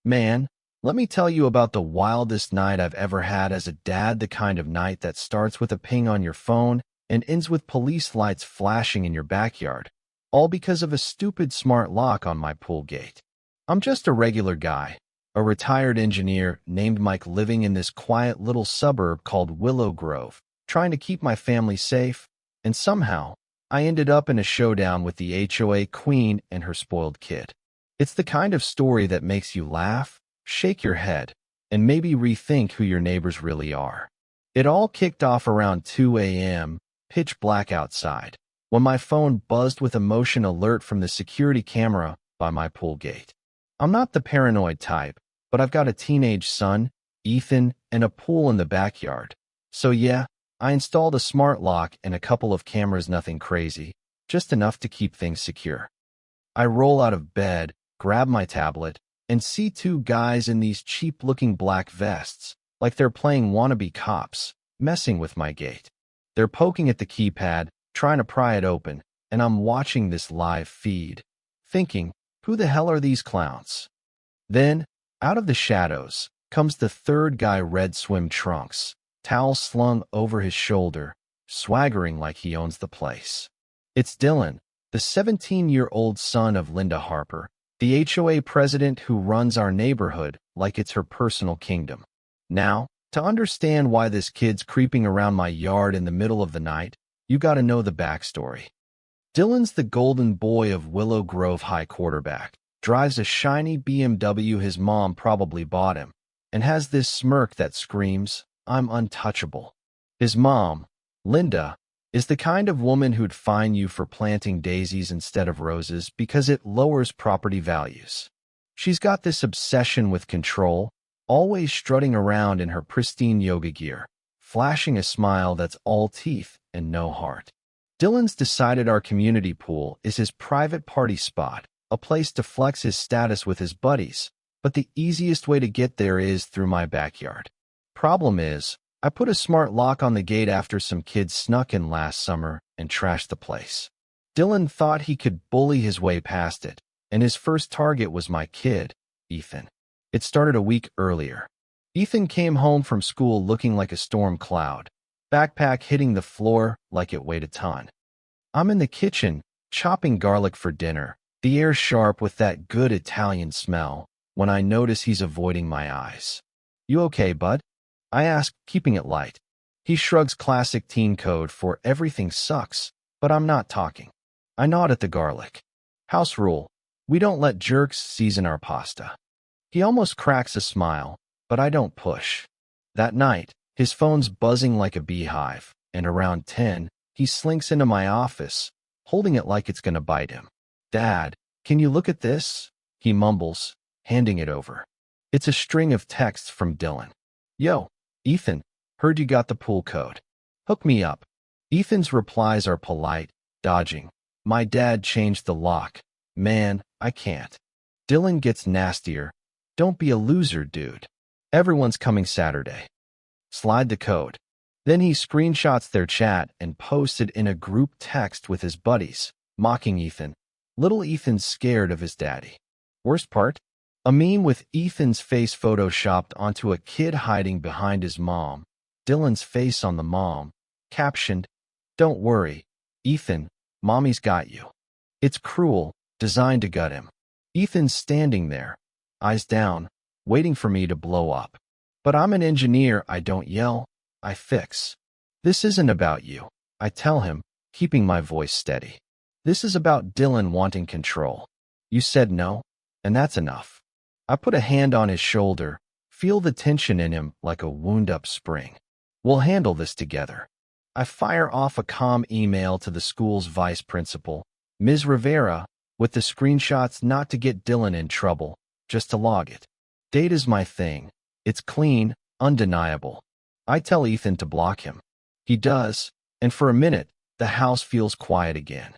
Man, let me tell you about the wildest night I've ever had as a dad, the kind of night that starts with a ping on your phone and ends with police lights flashing in your backyard, all because of a stupid smart lock on my pool gate. I'm just a regular guy, a retired engineer named Mike living in this quiet little suburb called Willow Grove, trying to keep my family safe, and somehow, I ended up in a showdown with the HOA queen and her spoiled kid. It's the kind of story that makes you laugh, shake your head, and maybe rethink who your neighbors really are. It all kicked off around 2 a.m., pitch black outside, when my phone buzzed with a motion alert from the security camera by my pool gate. I'm not the paranoid type, but I've got a teenage son, Ethan, and a pool in the backyard. So yeah, I installed a smart lock and a couple of cameras, nothing crazy, just enough to keep things secure. I roll out of bed, grab my tablet, and see two guys in these cheap-looking black vests, like they're playing wannabe cops, messing with my gate. They're poking at the keypad, trying to pry it open, and I'm watching this live feed, thinking, who the hell are these clowns? Then, out of the shadows, comes the third guy, red swim trunks, towel slung over his shoulder, swaggering like he owns the place. It's Dylan, the 17-year-old son of Linda Harper, the HOA president who runs our neighborhood like it's her personal kingdom. Now, to understand why this kid's creeping around my yard in the middle of the night, you gotta know the backstory. Dylan's the golden boy of Willow Grove High quarterback, drives a shiny BMW his mom probably bought him, and has this smirk that screams, I'm untouchable. His mom, Linda, is the kind of woman who'd fine you for planting daisies instead of roses because it lowers property values. She's got this obsession with control, always strutting around in her pristine yoga gear, flashing a smile that's all teeth and no heart. Dylan's decided our community pool is his private party spot, a place to flex his status with his buddies, but the easiest way to get there is through my backyard. Problem is, I put a smart lock on the gate after some kids snuck in last summer and trashed the place. Dylan thought he could bully his way past it, and his first target was my kid, Ethan. It started a week earlier. Ethan came home from school looking like a storm cloud, backpack hitting the floor like it weighed a ton. I'm in the kitchen, chopping garlic for dinner, the air sharp with that good Italian smell, when I notice he's avoiding my eyes. You okay, bud? I ask, keeping it light. He shrugs, classic teen code for everything sucks, but I'm not talking. I nod at the garlic. House rule. We don't let jerks season our pasta. He almost cracks a smile, but I don't push. That night, his phone's buzzing like a beehive, and around 10, he slinks into my office, holding it like it's gonna bite him. Dad, can you look at this? He mumbles, handing it over. It's a string of texts from Dylan. Yo, Ethan, heard you got the pool code. Hook me up. Ethan's replies are polite, dodging. My dad changed the lock. Man, I can't. Dylan gets nastier. Don't be a loser, dude. Everyone's coming Saturday. Slide the code. Then he screenshots their chat and posts it in a group text with his buddies, mocking Ethan. Little Ethan's scared of his daddy. Worst part? A meme with Ethan's face photoshopped onto a kid hiding behind his mom, Dylan's face on the mom, captioned, Don't worry, Ethan, mommy's got you. It's cruel, designed to gut him. Ethan's standing there, eyes down, waiting for me to blow up. But I'm an engineer, I don't yell, I fix. This isn't about you, I tell him, keeping my voice steady. This is about Dylan wanting control. You said no, and that's enough. I put a hand on his shoulder, feel the tension in him like a wound-up spring. We'll handle this together. I fire off a calm email to the school's vice principal, Ms. Rivera, with the screenshots not to get Dylan in trouble, just to log it. Data's my thing. It's clean, undeniable. I tell Ethan to block him. He does, and for a minute, the house feels quiet again.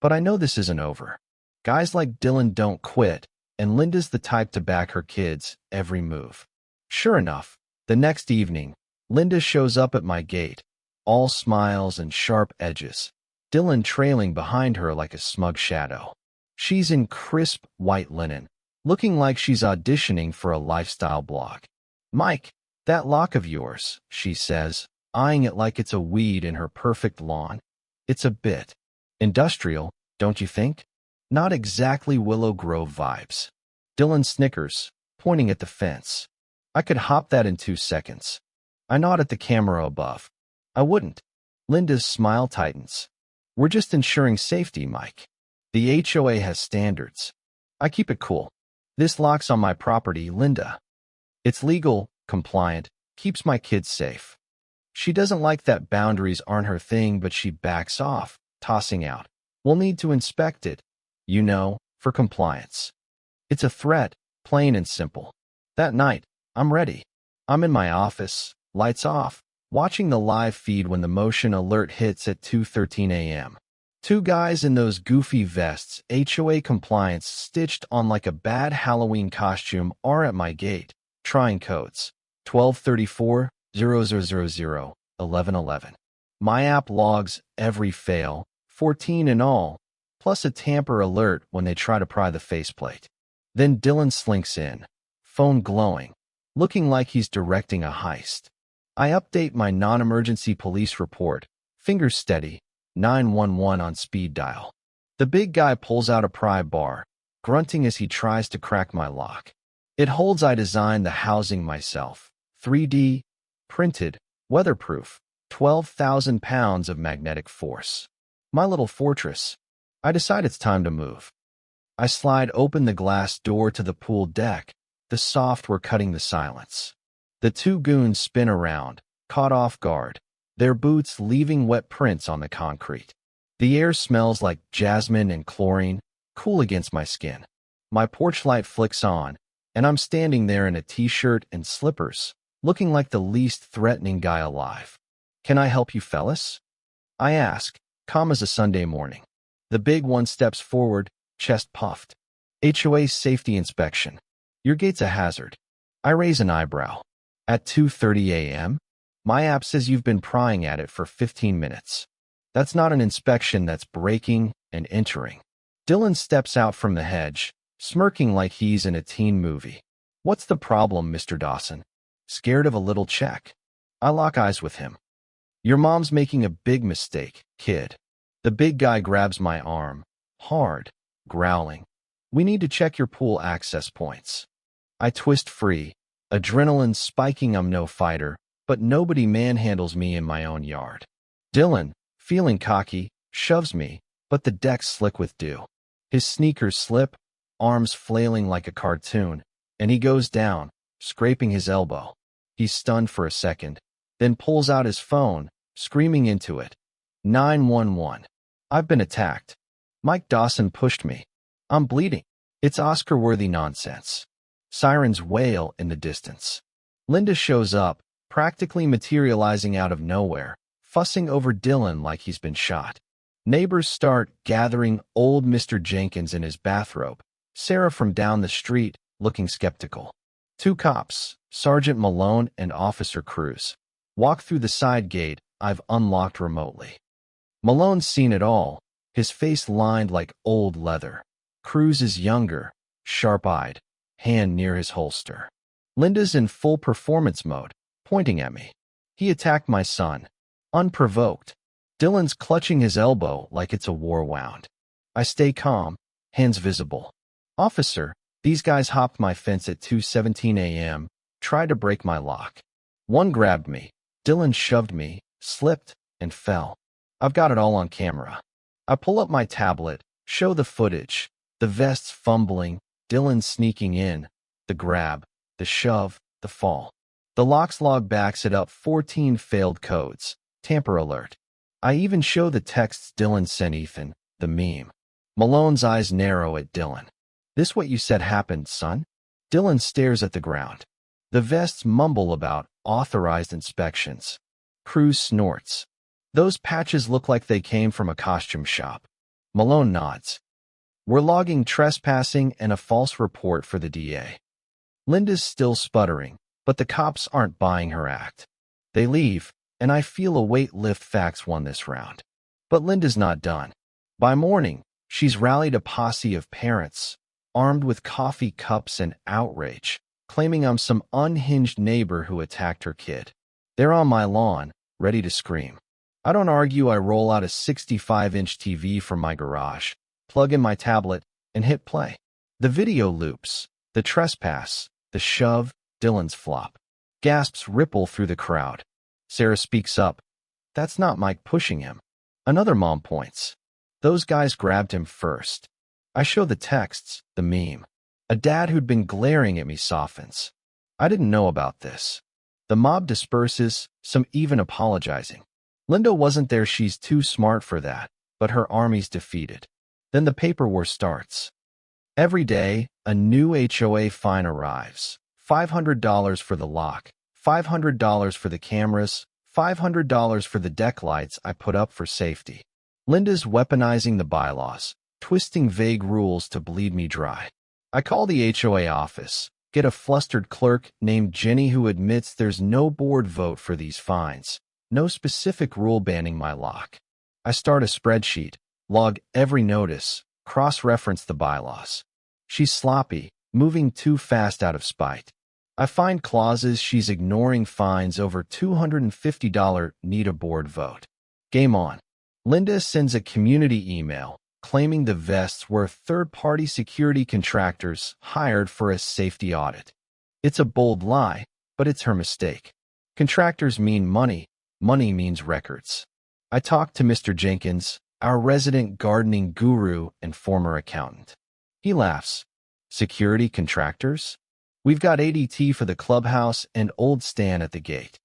But I know this isn't over. Guys like Dylan don't quit, and Linda's the type to back her kids every move. Sure enough, the next evening, Linda shows up at my gate, all smiles and sharp edges, Dylan trailing behind her like a smug shadow. She's in crisp white linen, looking like she's auditioning for a lifestyle blog. "Mike, that lock of yours," she says, eyeing it like it's a weed in her perfect lawn. "It's a bit industrial, don't you think? Not exactly Willow Grove vibes." Dylan snickers, pointing at the fence. "I could hop that in 2 seconds." I nod at the camera above. "I wouldn't." Linda's smile tightens. "We're just ensuring safety, Mike. The HOA has standards. I keep it cool. This lock's on my property, Linda. It's legal, compliant, keeps my kids safe." She doesn't like that boundaries aren't her thing, but she backs off, tossing out, "We'll need to inspect it, for compliance." It's a threat, plain and simple. That night, I'm ready. I'm in my office, lights off, watching the live feed when the motion alert hits at 2:13 a.m. 2 guys in those goofy vests, HOA compliance stitched on like a bad Halloween costume, are at my gate, trying codes. 1234, 0000, 1111. My app logs every fail, 14 in all, plus a tamper alert when they try to pry the faceplate. Then Dylan slinks in, phone glowing, looking like he's directing a heist. I update my non-emergency police report, fingers steady, 911 on speed dial. The big guy pulls out a pry bar, grunting as he tries to crack my lock. It holds. I designed the housing myself. 3D, printed, weatherproof, 12,000 pounds of magnetic force. My little fortress. I decide it's time to move. I slide open the glass door to the pool deck, the software cutting the silence. The 2 goons spin around, caught off guard, their boots leaving wet prints on the concrete. The air smells like jasmine and chlorine, cool against my skin. My porch light flicks on, and I'm standing there in a t-shirt and slippers, looking like the least threatening guy alive. "Can I help you, fellas?" I ask, calm as a Sunday morning. The big one steps forward, chest puffed. "HOA safety inspection. Your gate's a hazard." I raise an eyebrow. "At 2:30 a.m.? My app says you've been prying at it for 15 minutes. That's not an inspection, that's breaking and entering." Dylan steps out from the hedge, smirking like he's in a teen movie. "What's the problem, Mr. Dawson? Scared of a little check?" I lock eyes with him. "Your mom's making a big mistake, kid." The big guy grabs my arm, hard, growling. "We need to check your pool access points." I twist free, adrenaline spiking. I'm no fighter, but nobody manhandles me in my own yard. Dylan, feeling cocky, shoves me, but the deck's slick with dew. His sneakers slip, arms flailing like a cartoon, and he goes down, scraping his elbow. He's stunned for a second, then pulls out his phone, screaming into it. 911. "I've been attacked. Mike Dawson pushed me. I'm bleeding." It's Oscar-worthy nonsense. Sirens wail in the distance. Linda shows up, practically materializing out of nowhere, fussing over Dylan like he's been shot. Neighbors start gathering. Old Mr. Jenkins in his bathrobe, Sarah from down the street, looking skeptical. 2 cops, Sergeant Malone and Officer Cruz, walk through the side gate I've unlocked remotely. Malone's seen it all, his face lined like old leather. Cruz is younger, sharp-eyed, hand near his holster. Linda's in full performance mode, pointing at me. "He attacked my son. Unprovoked." Dylan's clutching his elbow like it's a war wound. I stay calm, hands visible. "Officer, these guys hopped my fence at 2:17 a.m., tried to break my lock. One grabbed me. Dylan shoved me, slipped, and fell. I've got it all on camera." I pull up my tablet, show the footage, the vests fumbling, Dylan sneaking in, the grab, the shove, the fall. The lock's log backs it up. 14 failed codes, tamper alert. I even show the texts Dylan sent Ethan, the meme. Malone's eyes narrow at Dylan. "This what you said happened, son?" Dylan stares at the ground. The vests mumble about authorized inspections. Cruz snorts. "Those patches look like they came from a costume shop." Malone nods. "We're logging trespassing and a false report for the DA." Linda's still sputtering, but the cops aren't buying her act. They leave, and I feel a weight lift. Facts won this round. But Linda's not done. By morning, she's rallied a posse of parents, armed with coffee cups and outrage, claiming I'm some unhinged neighbor who attacked her kid. They're on my lawn, ready to scream. I don't argue. I roll out a 65-inch TV from my garage, plug in my tablet, and hit play. The video loops, the trespass, the shove, Dylan's flop. Gasps ripple through the crowd. Sarah speaks up. That's not Mike pushing him. Another mom points. Those guys grabbed him first. I show the texts, the meme. A dad who'd been glaring at me softens. I didn't know about this. The mob disperses, some even apologizing. Linda wasn't there. She's too smart for that, but her army's defeated. Then the paper war starts. Every day, a new HOA fine arrives. $500 for the lock, $500 for the cameras, $500 for the deck lights I put up for safety. Linda's weaponizing the bylaws, twisting vague rules to bleed me dry. I call the HOA office, get a flustered clerk named Jenny who admits there's no board vote for these fines, no specific rule banning my lock. I start a spreadsheet, log every notice, cross-reference the bylaws. She's sloppy, moving too fast out of spite. I find clauses she's ignoring. Fines over $250 need a board vote. Game on. Linda sends a community email claiming the vests were third-party security contractors hired for a safety audit. It's a bold lie, but it's her mistake. Contractors mean money. Money means records. I talked to Mr. Jenkins, our resident gardening guru and former accountant. He laughs. Security contractors? We've got ADT for the clubhouse and old Stan at the gate.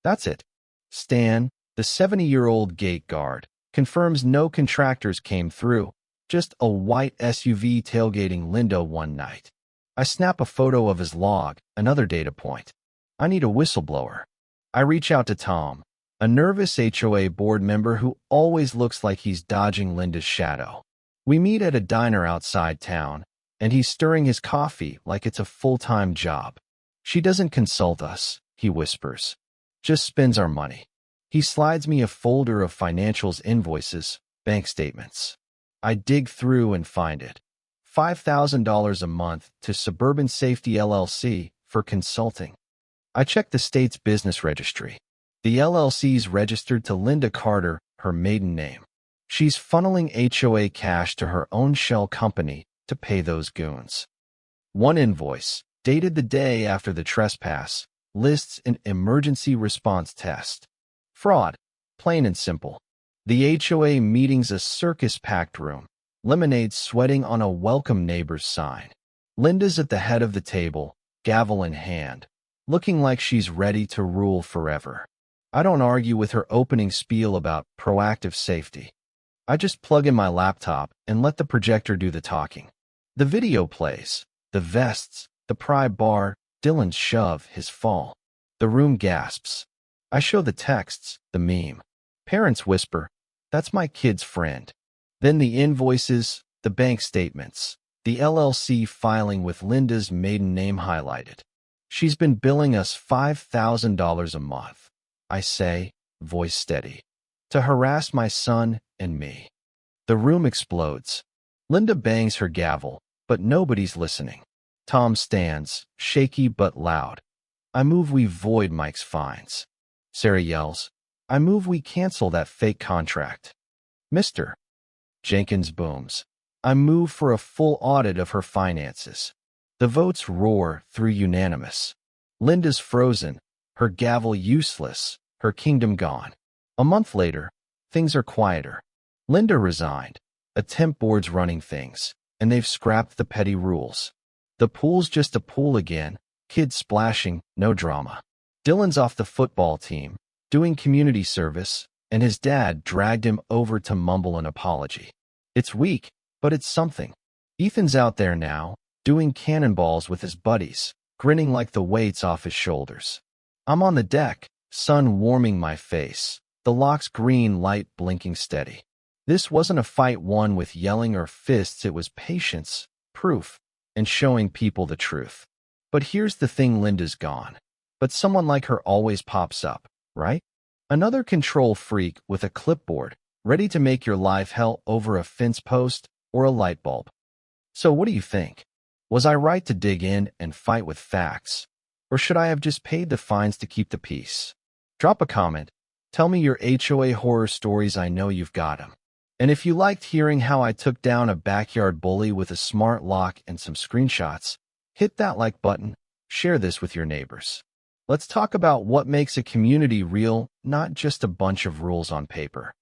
That's it. Stan, the 70-year-old gate guard, confirms no contractors came through, just a white SUV tailgating Linda one night. I snap a photo of his log, another data point. I need a whistleblower. I reach out to Tom, a nervous HOA board member who always looks like he's dodging Linda's shadow. We meet at a diner outside town, and he's stirring his coffee like it's a full-time job. She doesn't consult us, he whispers. Just spends our money. He slides me a folder of financials, invoices, bank statements. I dig through and find it. $5,000 a month to Suburban Safety LLC for consulting. I check the state's business registry. The LLC's registered to Linda Carter, her maiden name. She's funneling HOA cash to her own shell company to pay those goons. One invoice, dated the day after the trespass, lists an emergency response test. Fraud, plain and simple. The HOA meeting's a circus-packed room, lemonade sweating on a welcome neighbor's sign. Linda's at the head of the table, gavel in hand, looking like she's ready to rule forever. I don't argue with her opening spiel about proactive safety. I just plug in my laptop and let the projector do the talking. The video plays, the vests, the pry bar, Dylan's shove, his fall. The room gasps. I show the texts, the meme. Parents whisper, that's my kid's friend. Then the invoices, the bank statements, the LLC filing with Linda's maiden name highlighted. She's been billing us $5,000 a month, I say, voice steady, to harass my son and me. The room explodes. Linda bangs her gavel, but nobody's listening. Tom stands, shaky but loud. I move we void Mike's fines. Sarah yells, I move we cancel that fake contract. Mr. Jenkins booms, I move for a full audit of her finances. The votes roar through unanimous. Linda's frozen, her gavel useless, her kingdom gone. A month later, things are quieter. Linda resigned. A temp board's running things, and they've scrapped the petty rules. The pool's just a pool again, kids splashing, no drama. Dylan's off the football team, doing community service, and his dad dragged him over to mumble an apology. It's weak, but it's something. Ethan's out there now, doing cannonballs with his buddies, grinning like the weight's off his shoulders. I'm on the deck, sun warming my face, the lock's green light blinking steady. This wasn't a fight won with yelling or fists, it was patience, proof, and showing people the truth. But here's the thing, Linda's gone. But someone like her always pops up, right? Another control freak with a clipboard, ready to make your life hell over a fence post or a light bulb. So what do you think? Was I right to dig in and fight with facts? Or should I have just paid the fines to keep the peace? Drop a comment. Tell me your HOA horror stories. I know you've got them. And if you liked hearing how I took down a backyard bully with a smart lock and some screenshots, hit that like button. Share this with your neighbors. Let's talk about what makes a community real, not just a bunch of rules on paper.